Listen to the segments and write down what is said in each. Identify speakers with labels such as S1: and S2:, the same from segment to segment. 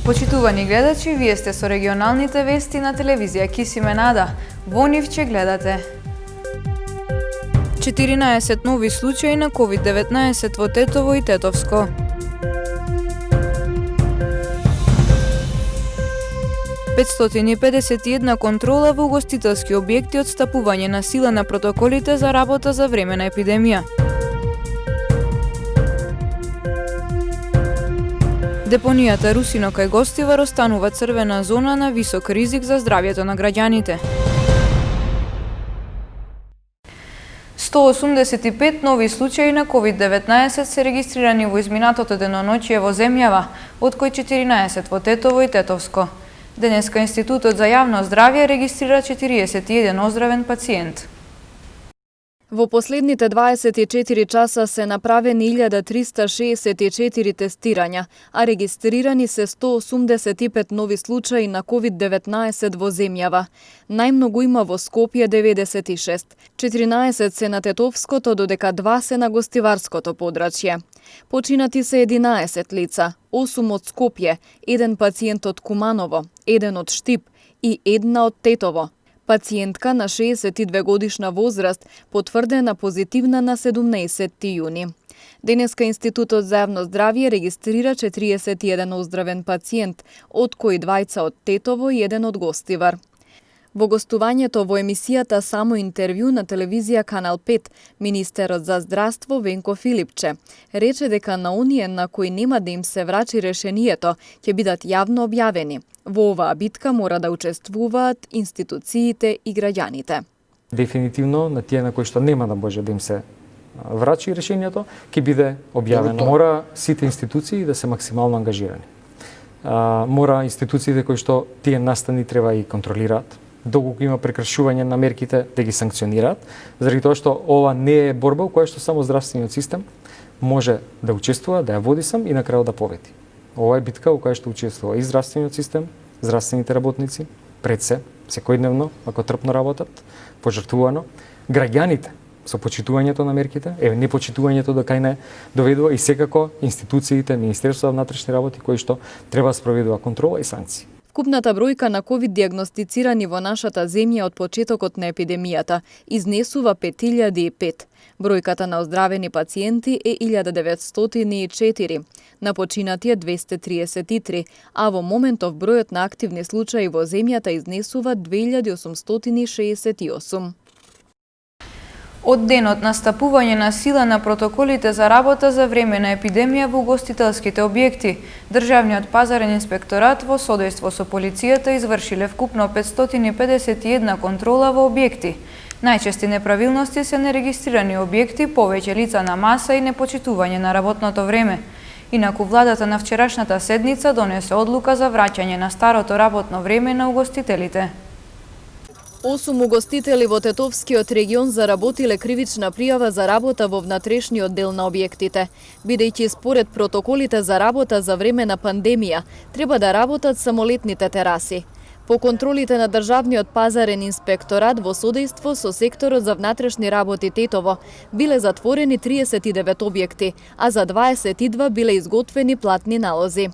S1: Почитувани гледачи, вие сте со регионалните вести на телевизија Кисиме Нада. Во нив ќе гледате 14 нови случаи на COVID-19 во Тетово и Тетовско. ...551 контрола во угостителски објекти, отстапување на сила на протоколите за работа за време на епидемија. Депонијата Русино кај Гостивар останува црвена зона на висок ризик за здравјето на граѓаните. 185 нови случаи на COVID-19 се регистрирани во изминатото деноноќие во земјава, од кои 14 во Тетово и Тетовско. Денеска Институтот за јавно здравје регистрира 41 оздравен пациент.
S2: Во последните 24 часа се направени 1364 тестирања, а регистрирани се 185 нови случаи на COVID-19 во земјава. Најмногу има во Скопје 96, 14 се на Тетовското, додека 2 се на Гостиварското подрачје. Починати се 11 лица, 8 од Скопје, 1 пациент од Куманово, 1 од Штип и 1 од Тетово. Пациентка на 62 годишна возраст потврдена позитивна на 17 јуни. Денеска Институтот за јавно здравје регистрира 41 оздравен пациент, од кои 2 од Тетово и 1 од Гостивар. Во гостувањето во емисијата Само интервју на телевизија Канал 5, министерот за здравство Венко Филипче рече дека на оние на кои нема да им се врачи решението ќе бидат јавно објавени. Во оваа битка мора да учествуваат институциите и граѓаните.
S3: Дефинитивно на тие на кои што нема да може да им се врачи решението, ќе биде објавено. Мора сите институции да се максимално ангажирани. Мора институциите кои што тие настани треба и контролираат. Доколку има прекршување на мерките, да ги санкционираат, заради тоа што ова не е борба во која што само здравствениот систем може да учествува, да ја води сам и на крајот да победи. Ова е битка во која што учествува и здравствениот систем, здравствените работници, пред се, секојдневно, ако трпно работат, пожртвувано, граѓаните со почитувањето на мерките, непочитувањето до кај не доведува и секако институциите, Министерството за внатрешни работи кои што треба да спроведува контрола и санкции.
S2: Вкупната бројка на COVID диагностицирани во нашата земја од почетокот на епидемијата изнесува 5005. Бројката на оздравени пациенти е 1904, на починати е 233, а во моментов бројот на активни случаи во земјата изнесува 2868.
S1: Од денот на стапување на сила на протоколите за работа за време на епидемија во угостителските објекти, Државниот пазарен инспекторат во содејство со полицијата извршиле вкупно 551 контрола во објекти. Најчести неправилности се нерегистрирани објекти, повеќе лица на маса и непочитување на работното време. Инаку владата на вчерашната седница донесе одлука за враќање на старото работно време на угостителите.
S2: 8 угостители во Тетовскиот регион заработиле кривична пријава за работа во внатрешниот дел на објектите, бидејќи според протоколите за работа за време на пандемија треба да работат само летните тераси. По контролите на Државниот пазарен инспекторат во содејство со секторот за внатрешни работи Тетово биле затворени 39 објекти, а за 22 биле изготвени платни налози.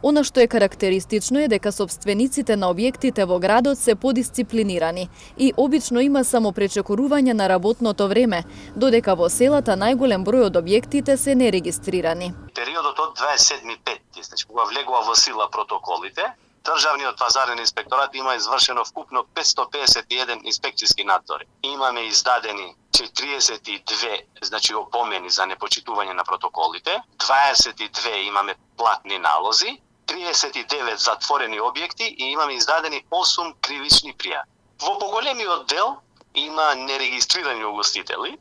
S2: Она што е карактеристично е дека сопствениците на објектите во градот се подисциплинирани и обично има само пречекорување на работното време, додека во селата најголем број од објектите се нерегистрирани.
S4: Периодот од 27.5, значи кога влегува во сила протоколите, Државниот пазарен инспекторат има извршено вкупно 551 инспекцијски надзори. Имаме издадени 42, значи опомени за непочитување на протоколите, 22 имаме платни налози, 39 затворени објекти и имаме издадени 8 кривични пријави. Во поголемиот дел има нерегистрирани угостители,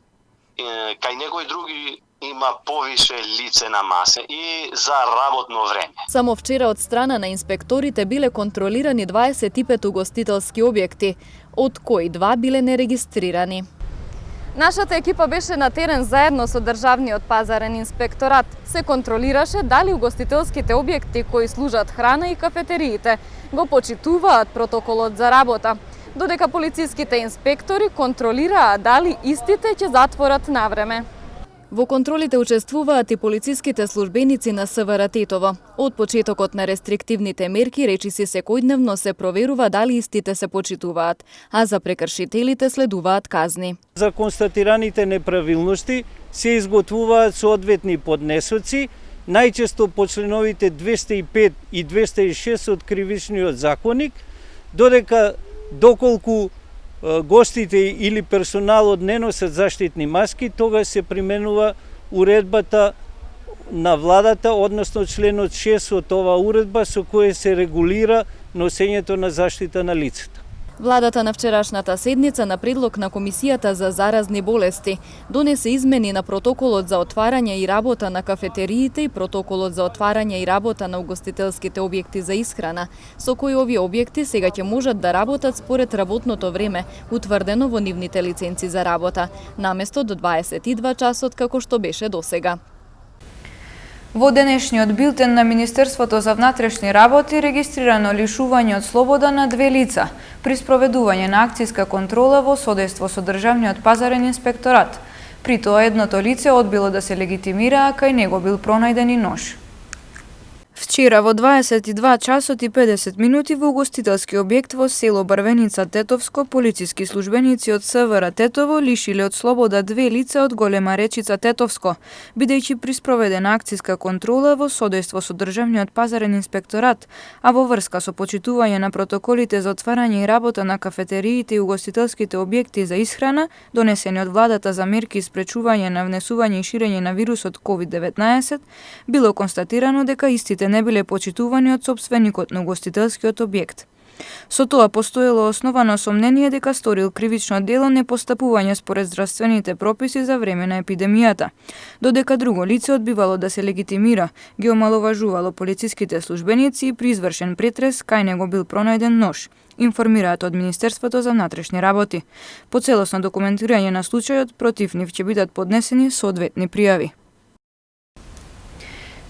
S4: кај некои други има повише лице на маса и за работно време.
S2: Само вчера од страна на инспекторите биле контролирани 25 угостителски објекти, од кои 2 биле нерегистрирани.
S5: Нашата екипа беше на терен заедно со Државниот пазарен инспекторат. Се контролираше дали угостителските објекти кои служат храна и кафетериите го почитуваат протоколот за работа, додека полициските инспектори контролираа дали истите ќе затворат навреме.
S2: Во контролите учествуваат и полициските службеници на СВР Тетово. Од почетокот на рестриктивните мерки речиси секојдневно се проверува дали истите се почитуваат, а за прекршителите следуваат казни.
S6: За констатираните неправилности се изготвуваат соодветни поднесоци, најчесто по членовите 205 и 206 од Кривичниот законник, додека доколку гостите или персоналот не носат заштитни маски, тога се применува уредбата на владата, односно членот 6 од оваа уредба со која се регулира носењето на заштита на лицата.
S2: Владата на вчерашната седница на предлог на Комисијата за заразни болести донесе измени на протоколот за отварање и работа на кафетериите и протоколот за отварање и работа на угостителските објекти за исхрана, со кои овие објекти сега ќе можат да работат според работното време, утврдено во нивните лиценци за работа, наместо до 22 часот како што беше досега.
S1: Во денешниот билтен на Министерството за внатрешни работи регистрирано лишување од слобода на 2 лица при спроведување на акцијска контрола во содејство со Државниот пазарен инспекторат. При тоа едното лице одбило да се легитимира, а кај него бил пронајден и нож. Вчера во 22 часот и 50 минути во угостителски објект во село Брвеница Тетовско, полициски службеници од СВР Тетово лишиле од слобода 2 лица од Голема Речица Тетовско, бидејќи при спроведена акцијска контрола во содејство со Државниот пазарен инспекторат, а во врска со почитување на протоколите за отварање и работа на кафетериите и угостителските објекти за исхрана, донесени од владата за мерки и спречување на внесување и ширење на вирусот COVID-19, било констатирано дека истите не биле почитувани од сопственикот на угостителскиот објект. Со тоа постоело основано сомнение дека сторил кривично дело непостапување според здравствените прописи за време на епидемијата, додека друго лице одбивало да се легитимира, ги омаловажувало полициските службеници и при извршен претрес кај него бил пронајден нож, информираат од Министерството за внатрешни работи. По целосно документирање на случајот против нив ќе бидат поднесени соодветни пријави.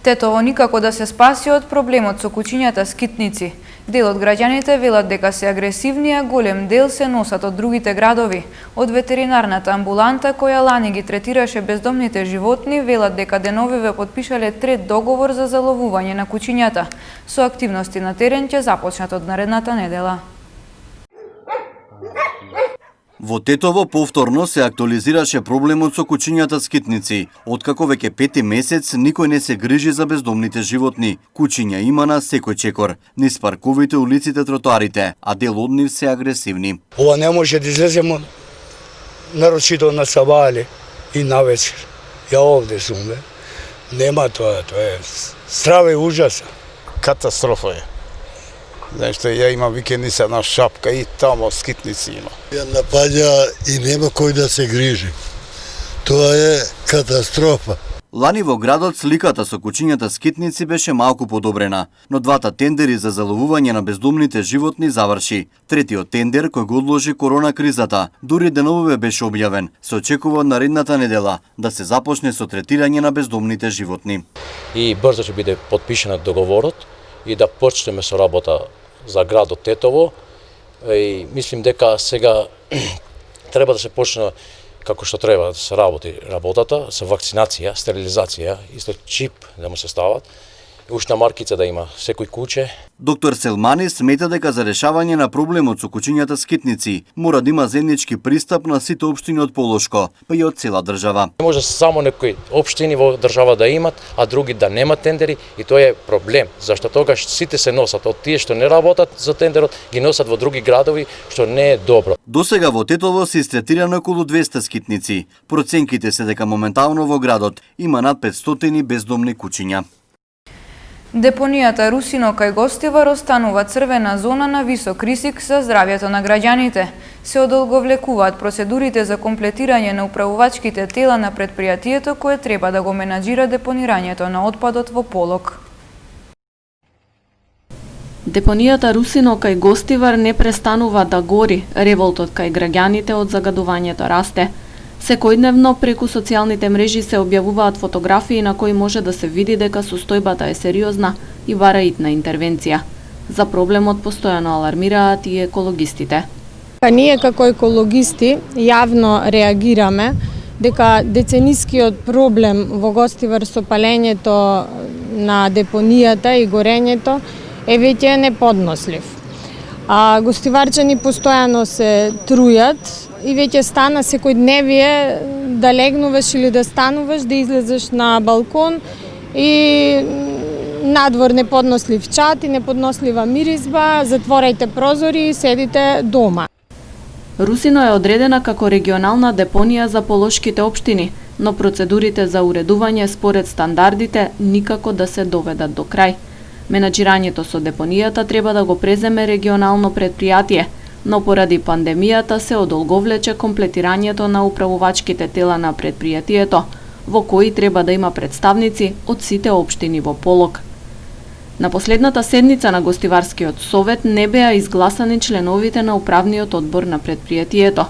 S1: Тетово никако да се спаси од проблемот со кучињата скитници. Дел од граѓаните велат дека се агресивни, а голем дел се носат од другите градови. Од ветеринарната амбуланта која лани ги третираше бездомните животни, велат дека деновиве подпишале трет договор за заловување на кучињата. Со активности на терен ќе започнат од наредната недела.
S7: Во Тетово повторно се актуализираше проблемот со кучињата скитници. Откако веќе 5 месец никој не се грижи за бездомните животни. Кучиња има на секој чекор, низ парковите, улиците, тротоарите, а дел од нив се агресивни.
S8: Ова не може да излеземо нарочито на сабали и навечер. Ја овде сум, нема тоа е страве ужаса.
S9: Катастрофа е. Знаеш, ја имам викендица на Шапка и тамо скитници има.
S10: Ја напаѓа и нема кој да се грижи. Тоа е катастрофа.
S7: Лани во градот сликата со кучињата скитници беше малку подобрена, но двата тендери за заловување на бездомните животни заврши. Третиот тендер кој го одложи корона кризата, дури деновиве беше објавен. Се очекува наредната недела да се започне со третирање на бездомните животни.
S11: И брзо ќе биде подпишан договорот и да почнеме со работа за градот Тетово. И мислим дека сега треба да се почне како што треба да се работата, со вакцинација, стерилизација, исто чип да му се стават, ушна маркица да има секој куче.
S7: Доктор Селмани смета дека за решавање на проблемот со кучињата скитници мора да има заеднички пристап на сите општини од Полошко, па и од цела држава.
S11: Не може само некои општини во држава да имат, а други да немат тендери, и тоа е проблем, зашто тогаш сите се носат од тие што не работат за тендерот, ги носат во други градови, што не е добро.
S7: Досега во Тетово се истретирано околу 200 скитници. Проценките се дека моментално во градот има над 500 бездомни кучиња.
S1: Депонијата Русино кај Гостивар останува црвена зона на висок рисик за здравјето на граѓаните. Се одолговлекуваат процедурите за комплетирање на управувачките тела на предпријатието кое треба да го менаџира депонирањето на отпадот во полог.
S12: Депонијата Русино кај Гостивар не престанува да гори, револтот кај граѓаните од загадувањето расте. Секојдневно преку социјалните мрежи се објавуваат фотографии на кои може да се види дека состојбата е сериозна и бара итна интервенција. За проблемот постојано алармираат и екологистите.
S13: Ние како екологисти јавно реагираме дека деценискиот проблем во Гостивар со палењето на депонијата и горењето е веќе неподнослив. А гостиварчани постојано се трујат и веќе стана секојдневие да легнуваш или да стануваш, да излезеш на балкон и надвор неподнослив чат и неподнослива миризба, затворејте прозори и седите дома.
S12: Русино е одредена како регионална депонија за полошките општини, но процедурите за уредување според стандардите никако да се доведат до крај. Менаџирањето со депонијата треба да го преземе регионално предпријатие, но поради пандемијата се одолговлече комплетирањето на управувачките тела на предпријатието, во кои треба да има представници од сите општини во Полог. На последната седница на Гостиварскиот совет не беа изгласани членовите на управниот одбор на предпријатието.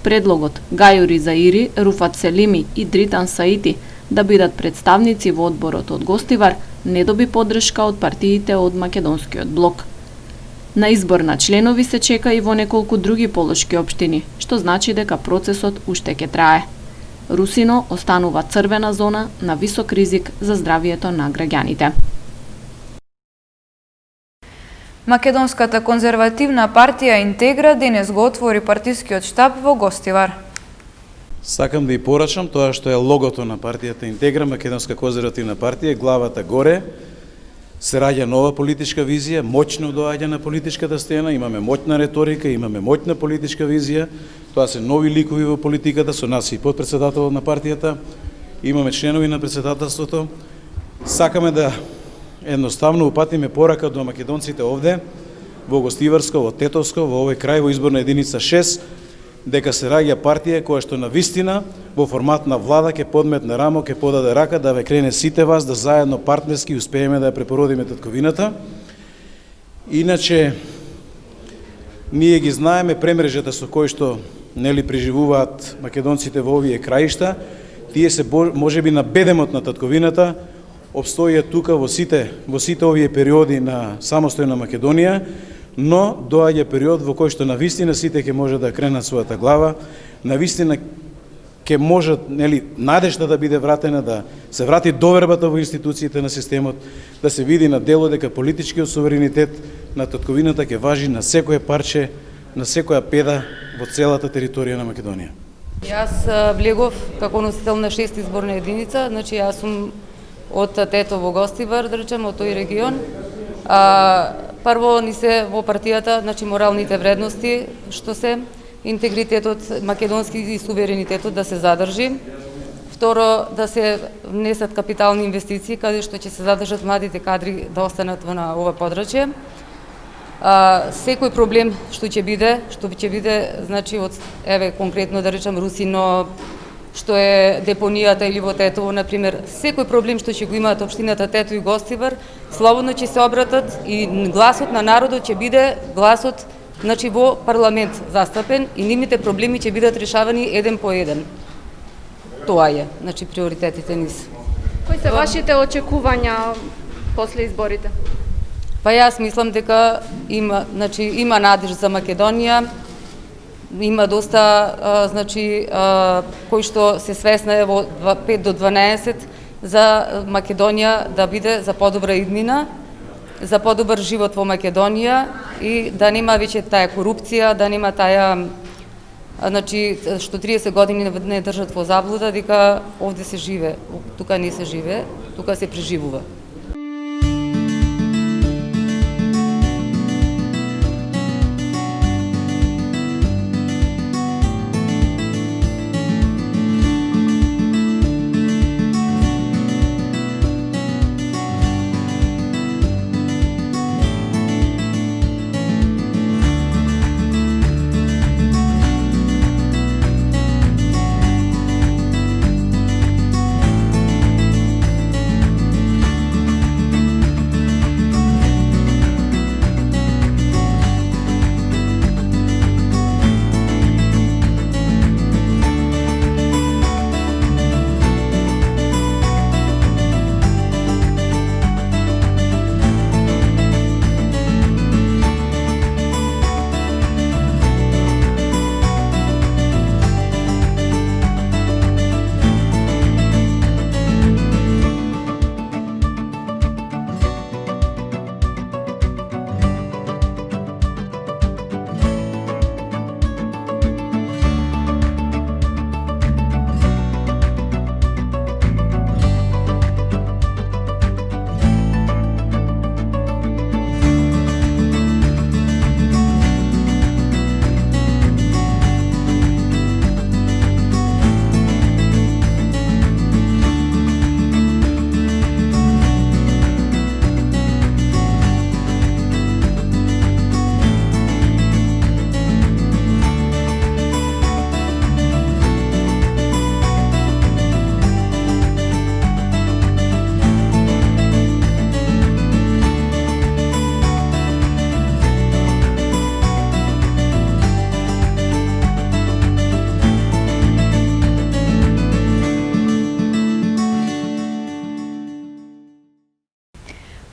S12: Предлогот Гајури Заири, Руфат Селими и Дритан Саити да бидат представници во одборот од Гостивар не доби поддршка од партиите од Македонскиот блок. На избор на членови се чека и во неколку други полошки општини, што значи дека процесот уште ќе трае. Русино останува црвена зона на висок ризик за здравието на граѓаните.
S1: Македонската конзервативна партија Интегра денес го отвори партискиот штаб во Гостивар.
S14: Сакам да и порачам тоа што е логото на партијата Интегра, Македонска конзервативна партија, главата горе, се раѓа нова политичка визија, моќно доаѓа на политичката сцена, имаме моќна реторика, имаме моќна политичка визија, тоа се нови ликови во политиката, со нас и подпредседател на партијата, имаме членови на председателството. Сакаме да едноставно упатиме порака до македонците овде, во Гостиварско, во Тетовско, во овој крај, во изборна единица 6, дека се раѓа партија која што на вистина во формат на влада ќе подметне рамо, ќе подаде рака да ве крене сите вас да заедно партнерски успееме да ја препородиме татковината. Иначе ние ги знаеме премрежата со кои што нели преживуваат македонците во овие краишта, тие се можеби на бедемот на татковината обстојат тука во сите овие периоди на самостојна Македонија, но доаѓа период во кој што навистина сите ќе може да кренат својата глава, навистина ќе можат нели надежда да биде вратена, да се врати довербата во институциите на системот, да се види на дело дека политичкиот суверенитет на татковината ќе важи на секое парче, на секоја педа во целата територија на Македонија.
S15: Јас влегов како носител на 6 изборна единица, значи јас сум од Тетово, Гостивар, да речем, од тој регион. Прво ни се во партијата, значи моралните вредности, што се интегритетот македонски и суверенитетот да се задржи. Второ, да се внесат капитални инвестиции, каде што ќе се задржат младите кадри да останат на ова подрачје. Секој проблем што ќе биде, значи од еве конкретно да речем Русино, што е депонијата или во Тетово, например, секој проблем што ќе го имаат општината Тето и Гостивар, слободно ќе се обратат и гласот на народот ќе биде гласот, значи во парламент застапен и нивните проблеми ќе бидат решавани еден по еден. Тоа е, значи приоритетите ни се.
S5: Кои се вашите очекувања после изборите?
S15: Па јас мислам дека има надеж за Македонија. Има доста, значи, кои што се свесна е во 5 до 12 за Македонија да биде за подобра иднина, за подобар живот во Македонија и да нема веќе таа корупција, да нема таа, значи, што 30 години не држат во заблуда, дека овде се живе, тука не се живе, тука се преживува.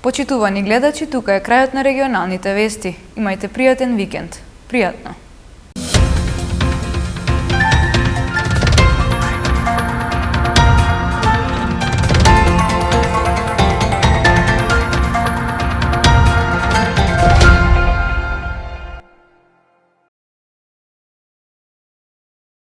S1: Почитувани гледачи, тука е крајот на регионалните вести. Имајте пријатен викенд. Пријатно!